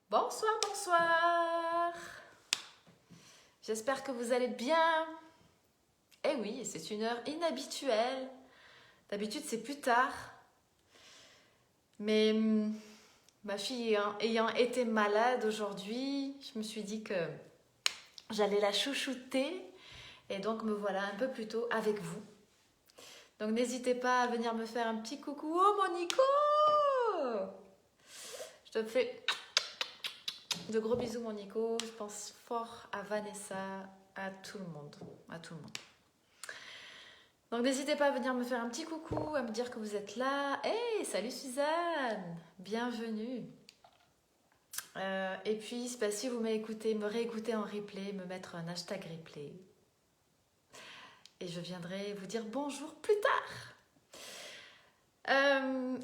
Bonsoir, bonsoir. J'espère que vous allez bien. Eh oui, c'est une heure inhabituelle. D'habitude, c'est plus tard. Mais ma fille ayant été malade aujourd'hui, je me suis dit que j'allais la chouchouter. Et donc, me voilà un peu plus tôt avec vous. Donc, n'hésitez pas à venir me faire un petit coucou. Oh, mon Nico! Je te fais de gros bisous, mon Nico. Je pense fort à Vanessa, à tout le monde. À tout le monde. Donc n'hésitez pas à venir me faire un petit coucou, à me dire que vous êtes là. Hey, salut Suzanne, bienvenue. Et puis, si vous m'écoutez, me réécoutez en replay, me mettre un hashtag replay. Et je viendrai vous dire bonjour plus tard.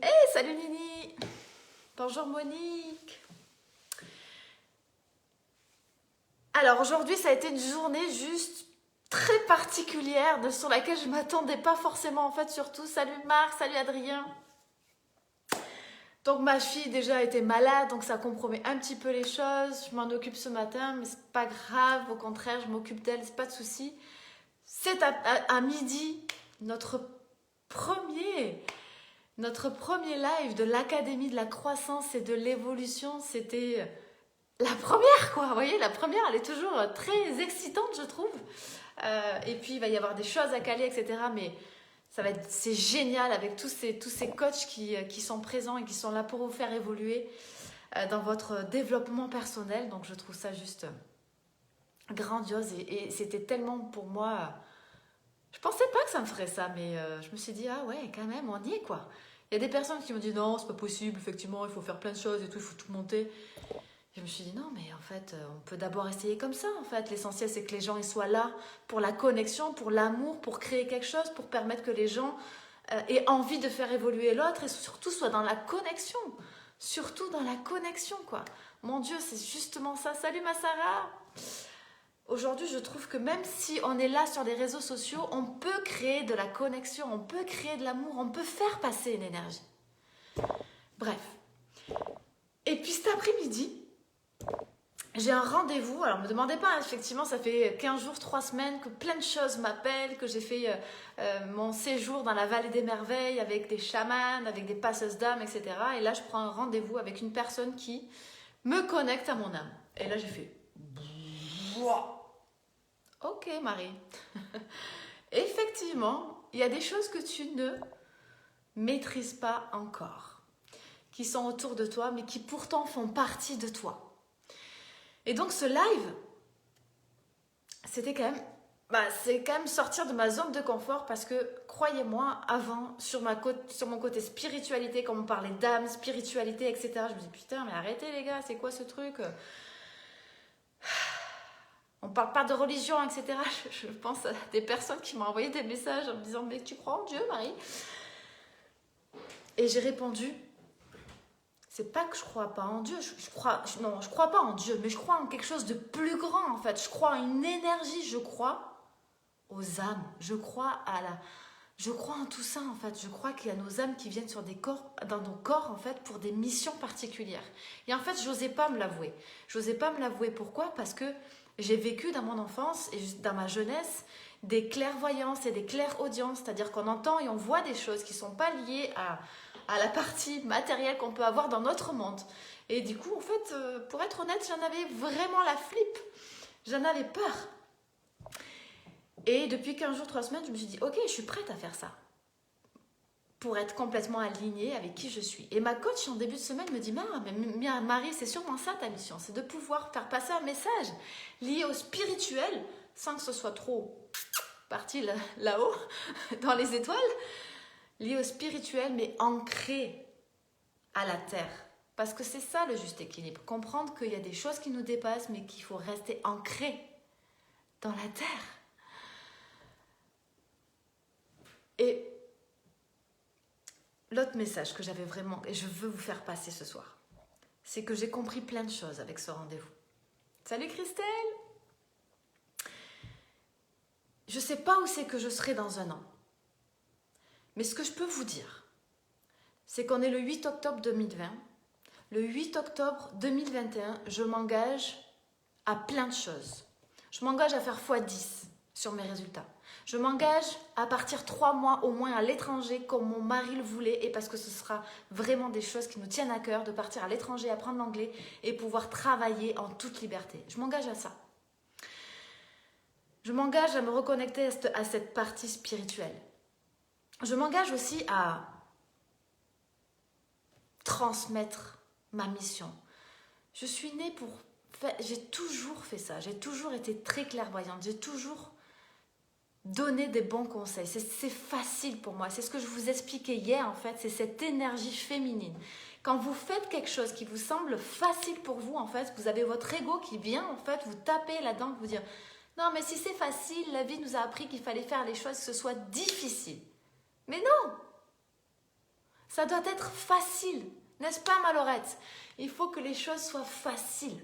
Hey, salut Nini. Bonjour Monique. Alors aujourd'hui, ça a été une journée juste très particulière sur laquelle je ne m'attendais pas forcément en fait, surtout. Salut Marc, salut Adrien. Donc ma fille déjà était malade, donc ça compromet un petit peu les choses. Je m'en occupe ce matin, mais c'est pas grave, au contraire, je m'occupe d'elle, c'est pas de souci. C'est à midi, notre premier live de l'Académie de la croissance et de l'évolution. C'était la première, quoi. Vous voyez, la première, elle est toujours très excitante, je trouve. Et puis, il va y avoir des choses à caler, etc. Mais c'est génial avec tous ces coachs qui sont présents et qui sont là pour vous faire évoluer dans votre développement personnel. Donc, je trouve ça juste grandiose. Et c'était tellement pour moi... Je pensais pas que ça me ferait ça, mais je me suis dit, ah ouais, quand même, on y est, quoi. Il y a des personnes qui m'ont dit, non, c'est pas possible, effectivement, il faut faire plein de choses et tout, il faut tout monter. Je me suis dit non, mais en fait, on peut d'abord essayer comme ça. En fait, l'essentiel, c'est que les gens ils soient là pour la connexion, pour l'amour, pour créer quelque chose, pour permettre que les gens aient envie de faire évoluer l'autre et surtout soient dans la connexion. Surtout dans la connexion, quoi. Mon Dieu, c'est justement ça. Salut ma Sarah. Aujourd'hui, je trouve que même si on est là sur les réseaux sociaux, on peut créer de la connexion, on peut créer de l'amour, on peut faire passer une énergie. Bref. Et puis cet après-midi, j'ai un rendez-vous, alors ne me demandez pas, effectivement ça fait 15 jours, 3 semaines que plein de choses m'appellent, que j'ai fait mon séjour dans la vallée des merveilles avec des chamans, avec des passeuses d'âme, etc. Et là je prends un rendez-vous avec une personne qui me connecte à mon âme. Et là j'ai fait... Ok Marie. Effectivement, il y a des choses que tu ne maîtrises pas encore, qui sont autour de toi, mais qui pourtant font partie de toi. Et donc ce live, c'était quand même, c'est quand même sortir de ma zone de confort parce que, croyez-moi, avant, sur mon côté spiritualité, quand on parlait d'âme, spiritualité, etc., je me dis, putain, mais arrêtez les gars, c'est quoi ce truc? On parle pas de religion, etc. Je pense à des personnes qui m'ont envoyé des messages en me disant, mais tu crois en Dieu, Marie? Et j'ai répondu, c'est pas que je crois pas en Dieu, je crois pas en Dieu, mais je crois en quelque chose de plus grand en fait. Je crois en une énergie, je crois aux âmes, je crois en tout ça en fait. Je crois qu'il y a nos âmes qui viennent sur des corps, dans nos corps en fait, pour des missions particulières. Et en fait, j'osais pas me l'avouer. J'osais pas me l'avouer. Pourquoi? Parce que j'ai vécu dans mon enfance et dans ma jeunesse des clairvoyances et des clairaudiences, c'est-à-dire qu'on entend et on voit des choses qui sont pas liées à la partie matérielle qu'on peut avoir dans notre monde. Et du coup, en fait, pour être honnête, j'en avais vraiment la flippe. J'en avais peur. Et depuis 15 jours, 3 semaines, je me suis dit, ok, je suis prête à faire ça. Pour être complètement alignée avec qui je suis. Et ma coach, en début de semaine, me dit, mais Marie, c'est sûrement ça ta mission. C'est de pouvoir faire passer un message lié au spirituel, sans que ce soit trop parti là-haut, dans les étoiles, lié au spirituel, mais ancré à la terre. Parce que c'est ça le juste équilibre. Comprendre qu'il y a des choses qui nous dépassent, mais qu'il faut rester ancré dans la terre. Et l'autre message que j'avais vraiment, et je veux vous faire passer ce soir, c'est que j'ai compris plein de choses avec ce rendez-vous. Salut Christelle! Je ne sais pas où c'est que je serai dans un an. Mais ce que je peux vous dire, c'est qu'on est le 8 octobre 2020. le 8 octobre 2021, je m'engage à plein de choses. Je m'engage à faire x10 sur mes résultats. Je m'engage à partir 3 mois au moins à l'étranger comme mon mari le voulait et parce que ce sera vraiment des choses qui nous tiennent à cœur de partir à l'étranger, apprendre l'anglais et pouvoir travailler en toute liberté. Je m'engage à ça. Je m'engage à me reconnecter à cette partie spirituelle. Je m'engage aussi à transmettre ma mission. Je suis née pour faire... J'ai toujours fait ça. J'ai toujours été très clairvoyante. J'ai toujours donné des bons conseils. C'est facile pour moi. C'est ce que je vous expliquais hier en fait. C'est cette énergie féminine. Quand vous faites quelque chose qui vous semble facile pour vous, en fait, vous avez votre ego qui vient en fait vous taper là-dedans, vous dire non mais si c'est facile, la vie nous a appris qu'il fallait faire les choses que ce soit difficile. Mais non! Ça doit être facile, n'est-ce pas Malorette? Il faut que les choses soient faciles.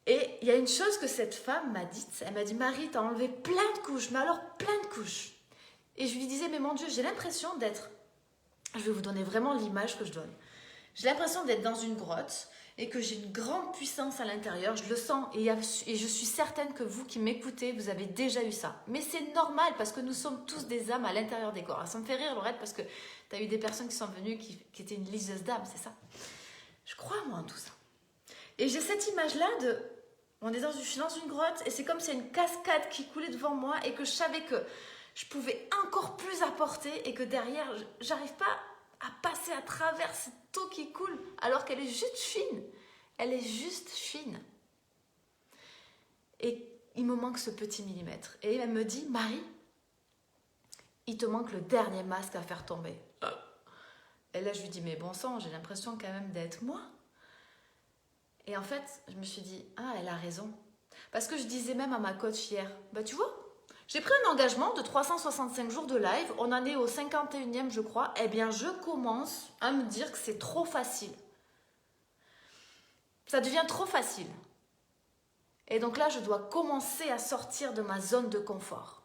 Et il y a une chose que cette femme m'a dite, elle m'a dit Marie, t'as enlevé plein de couches, mais alors plein de couches. Et je lui disais, mais mon Dieu, j'ai l'impression d'être, je vais vous donner vraiment l'image que je donne. J'ai l'impression d'être dans une grotte et que j'ai une grande puissance à l'intérieur, je le sens et je suis certaine que vous qui m'écoutez, vous avez déjà eu ça. Mais c'est normal parce que nous sommes tous des âmes à l'intérieur des corps. Alors, ça me fait rire Laurette parce que tu as eu des personnes qui sont venues qui étaient une liseuse d'âmes, c'est ça? Je crois moi en tout ça. Et j'ai cette image-là de, je suis dans une grotte et c'est comme s'il y a une cascade qui coulait devant moi et que je savais que je pouvais encore plus apporter et que derrière, j'arrive pas à passer à travers cette eau qui coule alors qu'elle est juste fine. Elle est juste fine. Et il me manque ce petit millimètre. Et elle me dit, Marie, il te manque le dernier masque à faire tomber. Et là, je lui dis, mais bon sang, j'ai l'impression quand même d'être moi. Et en fait, je me suis dit, ah, elle a raison. Parce que je disais même à ma coach hier, bah tu vois, j'ai pris un engagement de 365 jours de live, on en est au 51e je crois, eh bien je commence à me dire que c'est trop facile. Ça devient trop facile. Et donc là, je dois commencer à sortir de ma zone de confort.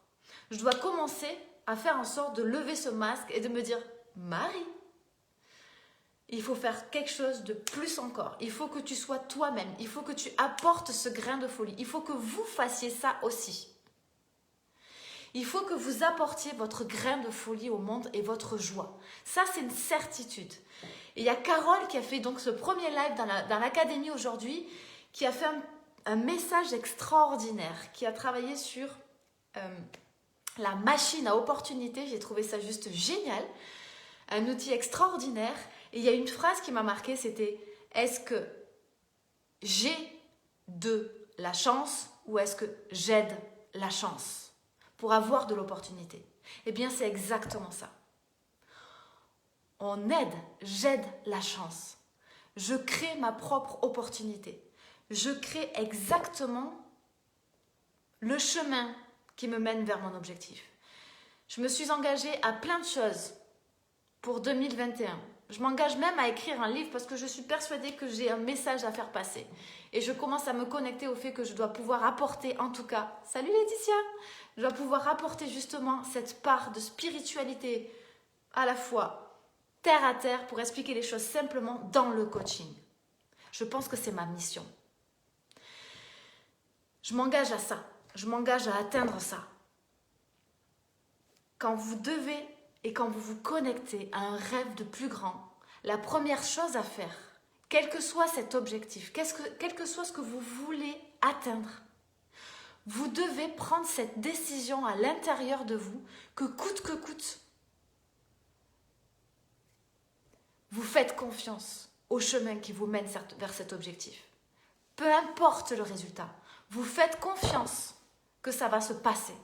Je dois commencer à faire en sorte de lever ce masque et de me dire, Marie, il faut faire quelque chose de plus encore. Il faut que tu sois toi-même. Il faut que tu apportes ce grain de folie. Il faut que vous fassiez ça aussi. Il faut que vous apportiez votre grain de folie au monde et votre joie. Ça, c'est une certitude. Et il y a Carole qui a fait donc ce premier live dans l'académie aujourd'hui, qui a fait un message extraordinaire, qui a travaillé sur la machine à opportunités. J'ai trouvé ça juste génial. Un outil extraordinaire. Et il y a une phrase qui m'a marquée, c'était « Est-ce que j'ai de la chance ou est-ce que j'aide la chance pour avoir de l'opportunité ?» Eh bien, c'est exactement ça. On aide, j'aide la chance. Je crée ma propre opportunité. Je crée exactement le chemin qui me mène vers mon objectif. Je me suis engagée à plein de choses pour 2021. Je m'engage même à écrire un livre parce que je suis persuadée que j'ai un message à faire passer. Et je commence à me connecter au fait que je dois pouvoir apporter, en tout cas, salut Laetitia, je dois pouvoir apporter justement cette part de spiritualité à la fois terre à terre pour expliquer les choses simplement dans le coaching. Je pense que c'est ma mission. Je m'engage à ça. Je m'engage à atteindre ça. Quand vous devez et quand vous vous connectez à un rêve de plus grand, la première chose à faire, quel que soit cet objectif, quel que soit ce que vous voulez atteindre, vous devez prendre cette décision à l'intérieur de vous que coûte, vous faites confiance au chemin qui vous mène vers cet objectif. Peu importe le résultat, vous faites confiance que ça va se passer.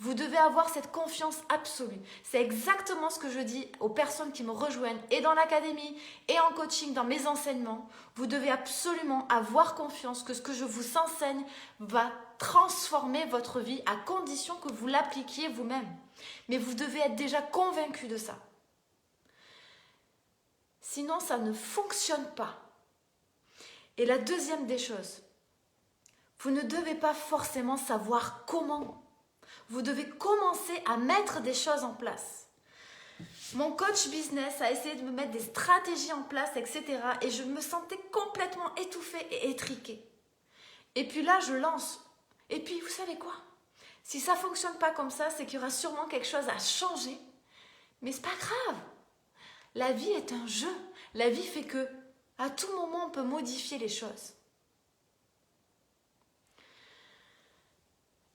Vous devez avoir cette confiance absolue. C'est exactement ce que je dis aux personnes qui me rejoignent et dans l'académie et en coaching, dans mes enseignements. Vous devez absolument avoir confiance que ce que je vous enseigne va transformer votre vie à condition que vous l'appliquiez vous-même. Mais vous devez être déjà convaincu de ça. Sinon, ça ne fonctionne pas. Et la deuxième des choses, vous ne devez pas forcément savoir comment. Vous devez commencer à mettre des choses en place. Mon coach business a essayé de me mettre des stratégies en place, etc. Et je me sentais complètement étouffée et étriquée. Et puis là, je lance. Et puis, vous savez quoi? Si ça ne fonctionne pas comme ça, c'est qu'il y aura sûrement quelque chose à changer. Mais c'est pas grave. La vie est un jeu. La vie fait que, à tout moment, on peut modifier les choses.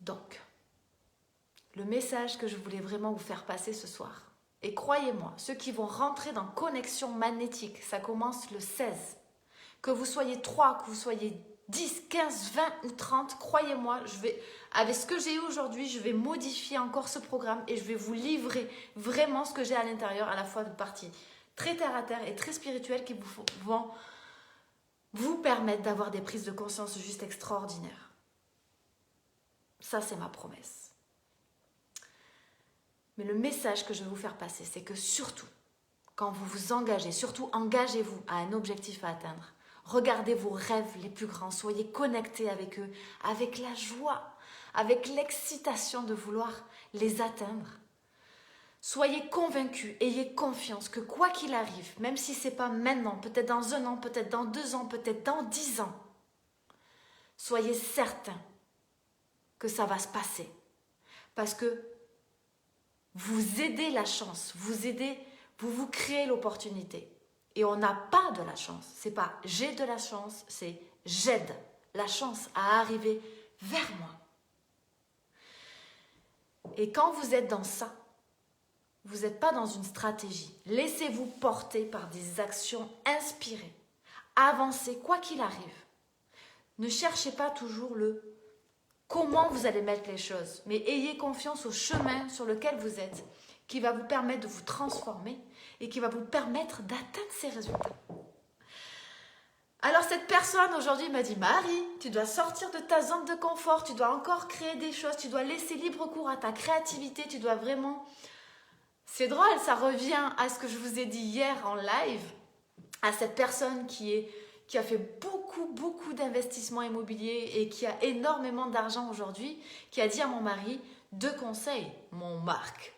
Donc, le message que je voulais vraiment vous faire passer ce soir, et croyez-moi, ceux qui vont rentrer dans connexion magnétique, ça commence le 16. Que vous soyez 3, que vous soyez 10, 15, 20 ou 30, croyez-moi, avec ce que j'ai eu aujourd'hui, je vais modifier encore ce programme et je vais vous livrer vraiment ce que j'ai à l'intérieur, à la fois de partie très terre à terre et très spirituelle qui vont vous permettre d'avoir des prises de conscience juste extraordinaires. Ça, c'est ma promesse. Mais le message que je vais vous faire passer, c'est que surtout, quand vous vous engagez, surtout engagez-vous à un objectif à atteindre. Regardez vos rêves les plus grands, soyez connectés avec eux, avec la joie, avec l'excitation de vouloir les atteindre. Soyez convaincus, ayez confiance que quoi qu'il arrive, même si ce n'est pas maintenant, peut-être dans 1 an, peut-être dans 2 ans, peut-être dans 10 ans, soyez certains que ça va se passer. Parce que vous aidez la chance, vous vous créez l'opportunité. Et on n'a pas de la chance. C'est pas j'ai de la chance, c'est j'aide la chance à arriver vers moi. Et quand vous êtes dans ça, vous n'êtes pas dans une stratégie. Laissez-vous porter par des actions inspirées. Avancez quoi qu'il arrive. Ne cherchez pas toujours le comment vous allez mettre les choses, mais ayez confiance au chemin sur lequel vous êtes, qui va vous permettre de vous transformer et qui va vous permettre d'atteindre ces résultats. Alors cette personne aujourd'hui m'a dit « Marie, tu dois sortir de ta zone de confort, tu dois encore créer des choses, tu dois laisser libre cours à ta créativité, tu dois vraiment… » C'est drôle, ça revient à ce que je vous ai dit hier en live, à cette personne qui a fait beaucoup d'investissements immobiliers et qui a énormément d'argent aujourd'hui, qui a dit à mon mari 2 conseils, mon Marc,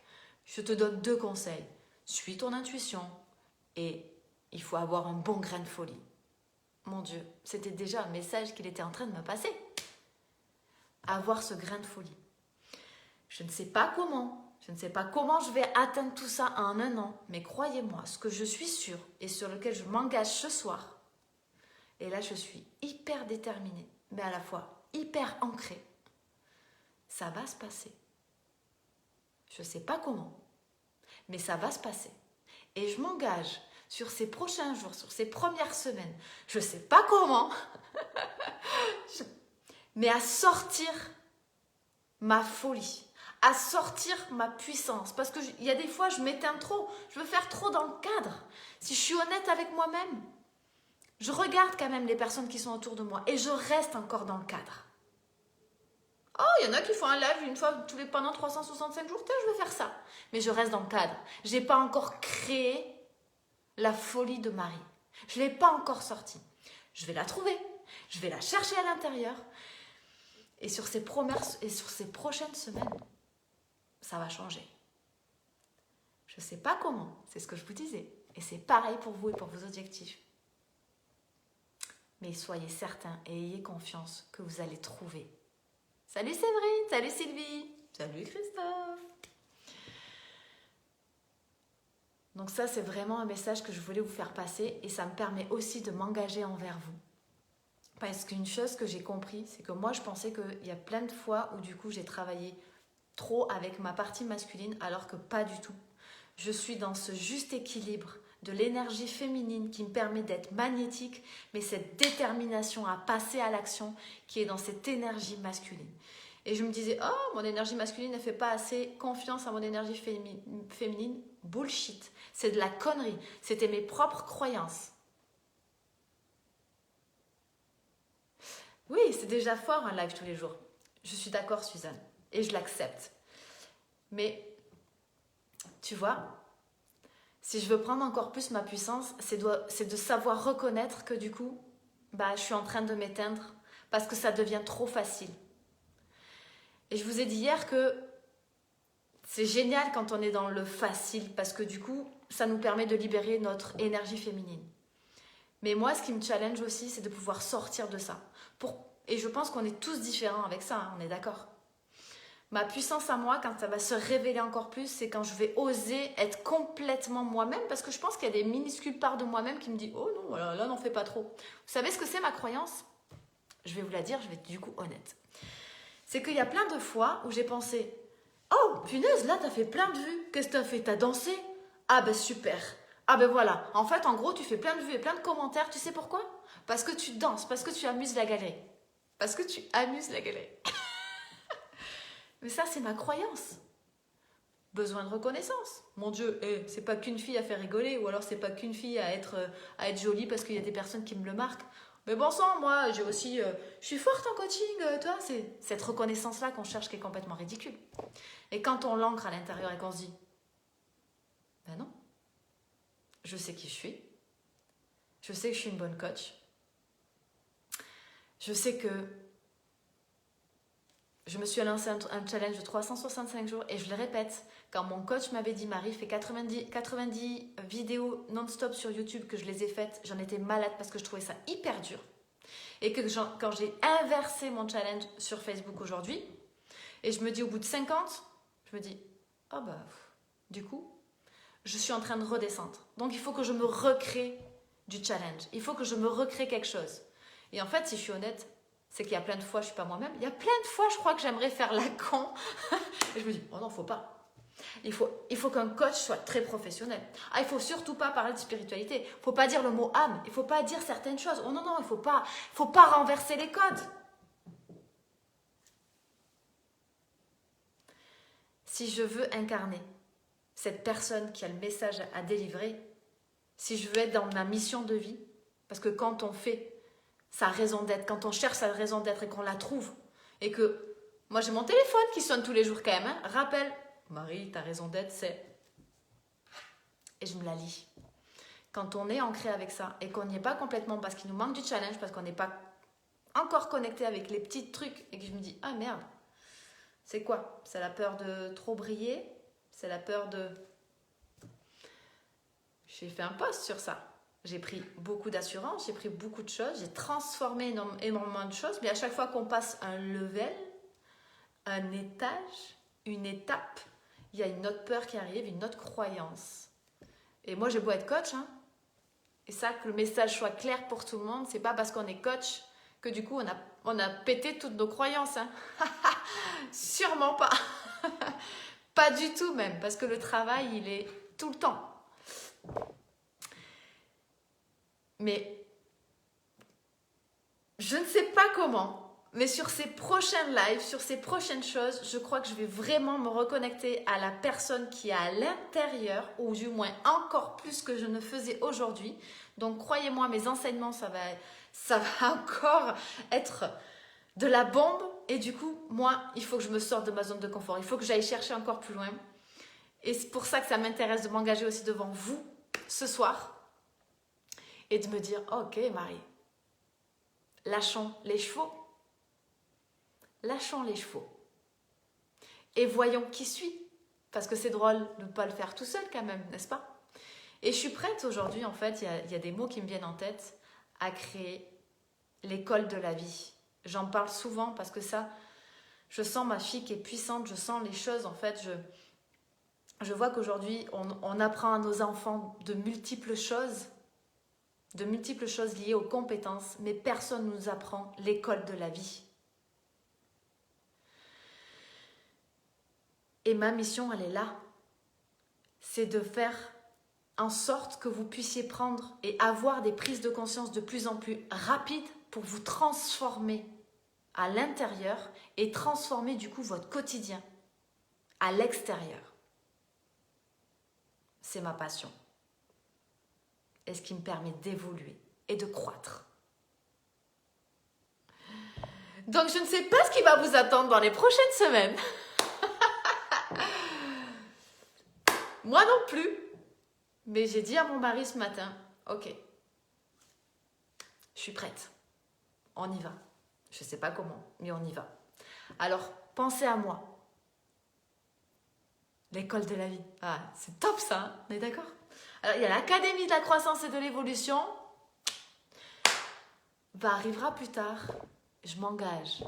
je te donne 2 conseils. Suis ton intuition et il faut avoir un bon grain de folie. Mon Dieu, c'était déjà un message qu'il était en train de me passer. Avoir ce grain de folie. Je ne sais pas comment je vais atteindre tout ça en 1 an, mais croyez-moi, ce que je suis sûre et sur lequel je m'engage ce soir, et là je suis hyper déterminée, mais à la fois hyper ancrée, ça va se passer. Je ne sais pas comment, mais ça va se passer. Et je m'engage sur ces prochains jours, sur ces premières semaines, je ne sais pas comment, mais à sortir ma folie, à sortir ma puissance. Parce qu'il y a des fois, je m'éteins trop, je veux faire trop dans le cadre. Si je suis honnête avec moi-même, je regarde quand même les personnes qui sont autour de moi et je reste encore dans le cadre. Oh, il y en a qui font un live une fois pendant 365 jours, je vais faire ça. Mais je reste dans le cadre. Je n'ai pas encore créé la folie de Marie. Je ne l'ai pas encore sortie. Je vais la trouver. Je vais la chercher à l'intérieur. Et sur ces prochaines semaines, ça va changer. Je ne sais pas comment, c'est ce que je vous disais. Et c'est pareil pour vous et pour vos objectifs. Mais soyez certains et ayez confiance que vous allez trouver. Salut Séverine, salut Sylvie, salut Christophe. Donc ça, c'est vraiment un message que je voulais vous faire passer et ça me permet aussi de m'engager envers vous. Parce qu'une chose que j'ai compris, c'est que moi, je pensais qu'il y a plein de fois où du coup, j'ai travaillé trop avec ma partie masculine, alors que pas du tout. Je suis dans ce juste équilibre de l'énergie féminine qui me permet d'être magnétique, mais cette détermination à passer à l'action qui est dans cette énergie masculine. Et je me disais, oh, mon énergie masculine ne fait pas assez confiance à mon énergie féminine. Bullshit, c'est de la connerie, c'était mes propres croyances. Oui, c'est déjà fort un live tous les jours. Je suis d'accord, Suzanne, et je l'accepte. Mais, tu vois, si je veux prendre encore plus ma puissance, c'est de savoir reconnaître que du coup, je suis en train de m'éteindre parce que ça devient trop facile. Et je vous ai dit hier que c'est génial quand on est dans le facile parce que du coup, ça nous permet de libérer notre énergie féminine. Mais moi, ce qui me challenge aussi, c'est de pouvoir sortir de ça. Et je pense qu'on est tous différents avec ça, hein, on est d'accord. Ma puissance à moi, quand ça va se révéler encore plus, c'est quand je vais oser être complètement moi-même, parce que je pense qu'il y a des minuscules parts de moi-même qui me disent « Oh non, là, n'en fais pas trop ». Vous savez ce que c'est ma croyance? Je vais vous la dire, je vais être du coup honnête. C'est qu'il y a plein de fois où j'ai pensé « Oh, punaise, là, t'as fait plein de vues. Qu'est-ce que t'as fait? T'as dansé? Ah ben super. Ah ben voilà. En fait, en gros, tu fais plein de vues et plein de commentaires. Tu sais pourquoi? Parce que tu danses, parce que tu amuses la galerie. Parce que tu amuses la galerie. » Mais ça, c'est ma croyance. Besoin de reconnaissance. Mon Dieu, c'est pas qu'une fille à faire rigoler, ou alors c'est pas qu'une fille à être jolie parce qu'il y a des personnes qui me le marquent. Mais bon sang, moi, j'ai aussi, je suis forte en coaching, toi. C'est cette reconnaissance-là qu'on cherche qui est complètement ridicule. Et quand on l'ancre à l'intérieur et qu'on se dit, ben non, je sais qui je suis, je sais que je suis une bonne coach, je sais que je me suis lancé un challenge de 365 jours et je le répète, quand mon coach m'avait dit Marie, fais 90 vidéos non-stop sur YouTube que je les ai faites, j'en étais malade parce que je trouvais ça hyper dur. Et que quand j'ai inversé mon challenge sur Facebook aujourd'hui, et je me dis au bout de 50, je me dis, oh bah, du coup, je suis en train de redescendre. Donc il faut que je me recrée du challenge, il faut que je me recrée quelque chose. Et en fait, si je suis honnête, c'est qu'il y a plein de fois, je ne suis pas moi-même. Il y a plein de fois, je crois que j'aimerais faire la con. Et je me dis, oh non, faut pas. Il faut qu'un coach soit très professionnel. Ah, il ne faut surtout pas parler de spiritualité. Il ne faut pas dire le mot âme. Il ne faut pas dire certaines choses. Oh non, non, il ne faut pas renverser les codes. Si je veux incarner cette personne qui a le message à délivrer, si je veux être dans ma mission de vie, parce que quand on fait sa raison d'être, quand on cherche sa raison d'être et qu'on la trouve, et que moi j'ai mon téléphone qui sonne tous les jours quand même, hein, rappel, Marie, ta raison d'être c'est... Et je me la lis. Quand on est ancré avec ça et qu'on n'y est pas complètement parce qu'il nous manque du challenge, parce qu'on n'est pas encore connecté avec les petits trucs et que je me dis, ah merde, c'est quoi? C'est la peur de trop briller? C'est la peur de... J'ai fait un post sur ça. J'ai pris beaucoup d'assurance, j'ai pris beaucoup de choses, j'ai transformé énormément de choses, mais à chaque fois qu'on passe un level, un étage, une étape, il y a une autre peur qui arrive, une autre croyance. Et moi, j'ai beau être coach, hein, et ça, que le message soit clair pour tout le monde, c'est pas parce qu'on est coach que du coup, on a pété toutes nos croyances. Hein. Sûrement pas. Pas du tout même, parce que le travail, il est tout le temps. Mais je ne sais pas comment, mais sur ces prochains lives, sur ces prochaines choses, je crois que je vais vraiment me reconnecter à la personne qui est à l'intérieur, ou du moins encore plus que je ne faisais aujourd'hui. Donc croyez-moi, mes enseignements, ça va encore être de la bombe. Et du coup, moi, il faut que je me sorte de ma zone de confort. Il faut que j'aille chercher encore plus loin. Et c'est pour ça que ça m'intéresse de m'engager aussi devant vous ce soir. Et de me dire, ok Marie, lâchons les chevaux. Lâchons les chevaux. Et voyons qui suis. Parce que c'est drôle de ne pas le faire tout seul quand même, n'est-ce pas? Et je suis prête aujourd'hui, en fait, il y a des mots qui me viennent en tête, à créer l'école de la vie. J'en parle souvent parce que ça, je sens ma fille qui est puissante, je sens les choses, en fait, je vois qu'aujourd'hui, on apprend à nos enfants de multiples choses liées aux compétences, mais personne ne nous apprend l'école de la vie. Et ma mission, elle est là. C'est de faire en sorte que vous puissiez prendre et avoir des prises de conscience de plus en plus rapides pour vous transformer à l'intérieur et transformer du coup votre quotidien à l'extérieur. C'est ma passion. Et ce qui me permet d'évoluer et de croître. Donc je ne sais pas ce qui va vous attendre dans les prochaines semaines. Moi non plus. Mais j'ai dit à mon mari ce matin, ok, je suis prête. On y va. Je ne sais pas comment, mais on y va. Alors, pensez à moi. L'école de la vie. Ah, c'est top ça, hein, on est d'accord? Alors, il y a l'Académie de la croissance et de l'évolution. Arrivera plus tard. Je m'engage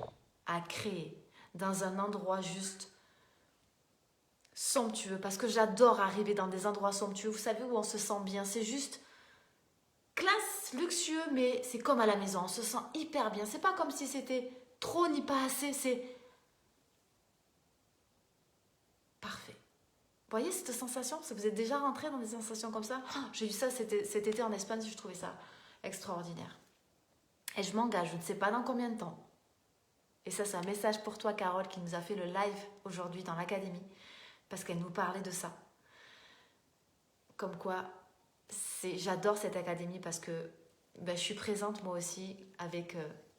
à créer dans un endroit juste somptueux. Parce que j'adore arriver dans des endroits somptueux. Vous savez où on se sent bien. C'est juste classe, luxueux, mais c'est comme à la maison. On se sent hyper bien. C'est pas comme si c'était trop ni pas assez. C'est parfait. Vous voyez cette sensation? Vous êtes déjà rentré dans des sensations comme ça? J'ai eu ça cet été en Espagne, je trouvais ça extraordinaire. Et je m'engage, je ne sais pas dans combien de temps. Et ça, c'est un message pour toi, Carole, qui nous a fait le live aujourd'hui dans l'académie, parce qu'elle nous parlait de ça. Comme quoi, j'adore cette académie parce que je suis présente moi aussi avec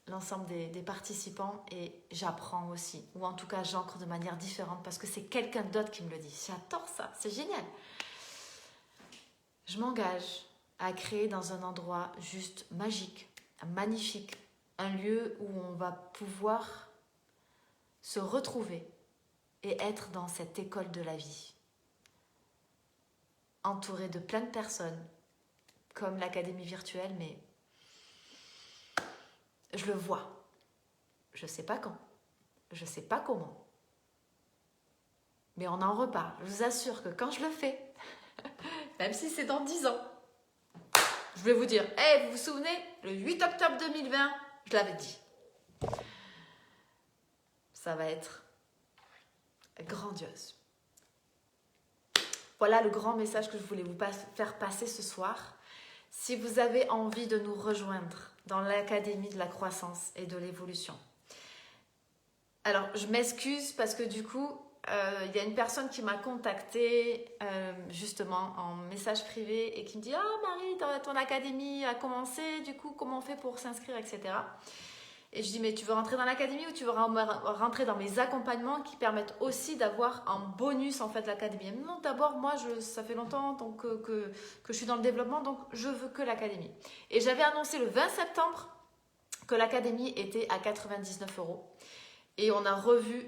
l'ensemble des participants et j'apprends aussi, ou en tout cas j'ancre de manière différente parce que c'est quelqu'un d'autre qui me le dit. J'adore ça, c'est génial. Je m'engage à créer dans un endroit juste magique, magnifique, un lieu où on va pouvoir se retrouver et être dans cette école de la vie, entouré de plein de personnes, comme l'académie virtuelle, mais je le vois. Je ne sais pas quand, je ne sais pas comment, mais on en reparle. Je vous assure que quand je le fais, même si c'est dans 10 ans, je vais vous dire, hey, vous vous souvenez, le 8 octobre 2020, je l'avais dit. Ça va être grandiose. Voilà le grand message que je voulais vous faire passer ce soir. Si vous avez envie de nous rejoindre dans l'Académie de la croissance et de l'évolution. Alors, je m'excuse parce que du coup, il y a une personne qui m'a contactée justement en message privé et qui me dit « Ah Marie, ton académie a commencé, du coup, comment on fait pour s'inscrire, etc. » Et je dis « Mais tu veux rentrer dans l'académie ou tu veux rentrer dans mes accompagnements qui permettent aussi d'avoir en bonus en fait l'académie ?» Non, d'abord, moi, ça fait longtemps donc, que je suis dans le développement, donc je veux que l'académie. Et j'avais annoncé le 20 septembre que l'académie était à 99 €. Et on a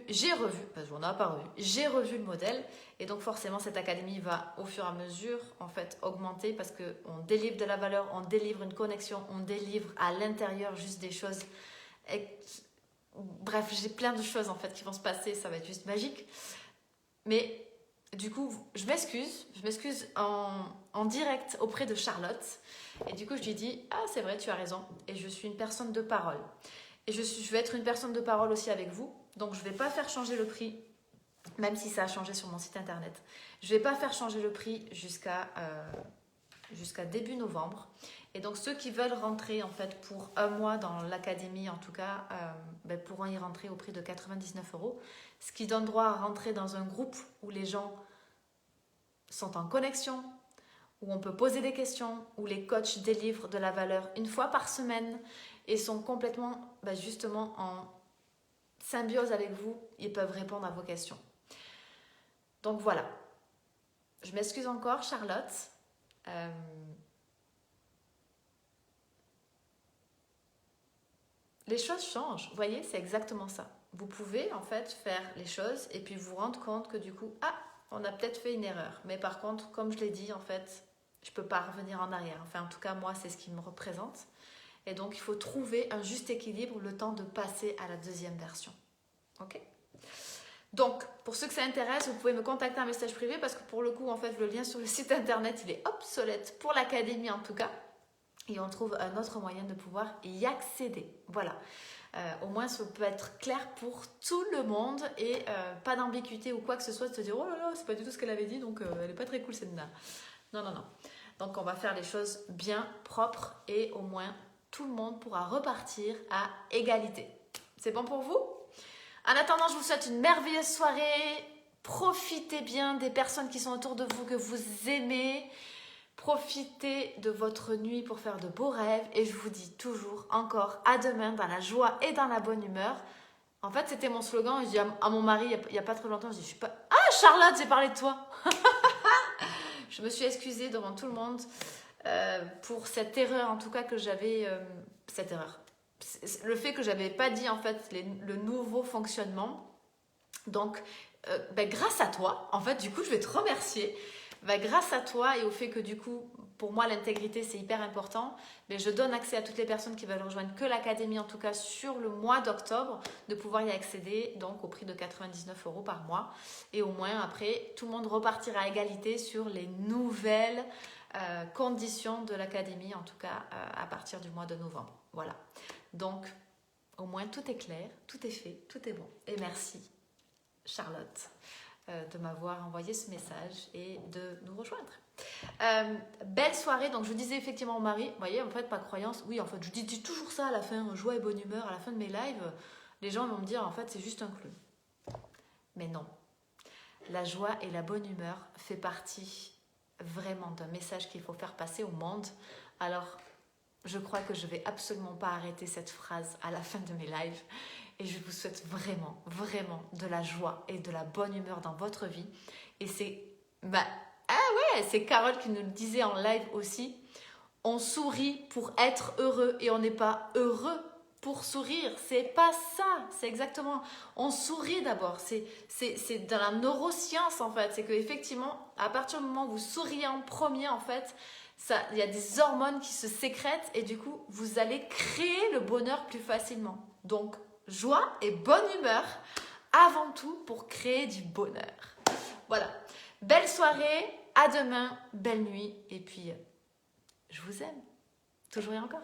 j'ai revu le modèle. Et donc forcément, cette académie va au fur et à mesure en fait augmenter parce qu'on délivre de la valeur, on délivre une connexion, on délivre à l'intérieur juste des choses. Bref, j'ai plein de choses en fait qui vont se passer, ça va être juste magique. Mais du coup, je m'excuse en direct auprès de Charlotte. Et du coup, je lui dis, ah c'est vrai, tu as raison. Et je suis une personne de parole. Et je vais être une personne de parole aussi avec vous. Donc, je ne vais pas faire changer le prix, même si ça a changé sur mon site internet. Je ne vais pas faire changer le prix jusqu'à début novembre. Et donc, ceux qui veulent rentrer en fait pour un mois dans l'académie, en tout cas, pourront y rentrer au prix de 99 €. Ce qui donne droit à rentrer dans un groupe où les gens sont en connexion, où on peut poser des questions, où les coachs délivrent de la valeur une fois par semaine et sont complètement justement en symbiose avec vous, ils peuvent répondre à vos questions. Donc voilà, je m'excuse encore Charlotte. Les choses changent, vous voyez, c'est exactement ça. Vous pouvez en fait faire les choses et puis vous rendre compte que du coup, on a peut-être fait une erreur. Mais par contre, comme je l'ai dit, en fait, je ne peux pas revenir en arrière. Enfin, en tout cas, moi, c'est ce qui me représente. Et donc, il faut trouver un juste équilibre le temps de passer à la deuxième version. Ok ? Donc, pour ceux que ça intéresse, vous pouvez me contacter en message privé parce que pour le coup, en fait, le lien sur le site internet, il est obsolète pour l'académie en tout cas. Et on trouve un autre moyen de pouvoir y accéder. Voilà. Au moins, ça peut être clair pour tout le monde et pas d'ambiguïté ou quoi que ce soit de se dire « Oh là là, c'est pas du tout ce qu'elle avait dit, donc elle est pas très cool cette nana. » Non, non, non. Donc, on va faire les choses bien propres et au moins, tout le monde pourra repartir à égalité. C'est bon pour vous ? En attendant, je vous souhaite une merveilleuse soirée. Profitez bien des personnes qui sont autour de vous, que vous aimez. Profitez de votre nuit pour faire de beaux rêves. Et je vous dis toujours encore à demain dans la joie et dans la bonne humeur. En fait, c'était mon slogan. Je dis à mon mari, il n'y a pas trop longtemps, je dis, je suis pas... Ah, Charlotte, j'ai parlé de toi. Je me suis excusée devant tout le monde pour cette erreur, en tout cas, que j'avais... cette erreur. Le fait que j'avais pas dit, en fait, le nouveau fonctionnement. Donc, grâce à toi, en fait, du coup, je vais te remercier. Grâce à toi et au fait que du coup, pour moi, l'intégrité, c'est hyper important, mais je donne accès à toutes les personnes qui veulent rejoindre que l'académie, en tout cas sur le mois d'octobre, de pouvoir y accéder, donc au prix de 99 € par mois. Et au moins, après, tout le monde repartira à égalité sur les nouvelles conditions de l'académie, en tout cas à partir du mois de novembre. Voilà. Donc, au moins, tout est clair, tout est fait, tout est bon. Et merci, Charlotte, de m'avoir envoyé ce message et de nous rejoindre. Belle soirée. Donc je disais effectivement au mari, vous voyez, en fait, pas de croyance. Oui, en fait, je dis toujours ça à la fin, joie et bonne humeur à la fin de mes lives. Les gens vont me dire, en fait, c'est juste un clown. Mais non. La joie et la bonne humeur fait partie vraiment d'un message qu'il faut faire passer au monde. Alors, je crois que je vais absolument pas arrêter cette phrase à la fin de mes lives. Et je vous souhaite vraiment, vraiment de la joie et de la bonne humeur dans votre vie. Et c'est... c'est Carole qui nous le disait en live aussi. On sourit pour être heureux et on n'est pas heureux pour sourire. C'est pas ça. C'est exactement... On sourit d'abord. C'est dans la neuroscience en fait. C'est qu'effectivement, à partir du moment où vous souriez en premier en fait, il y a des hormones qui se sécrètent et du coup, vous allez créer le bonheur plus facilement. Donc, joie et bonne humeur avant tout pour créer du bonheur. Voilà. Belle soirée, à demain, belle nuit et puis je vous aime. Toujours et encore.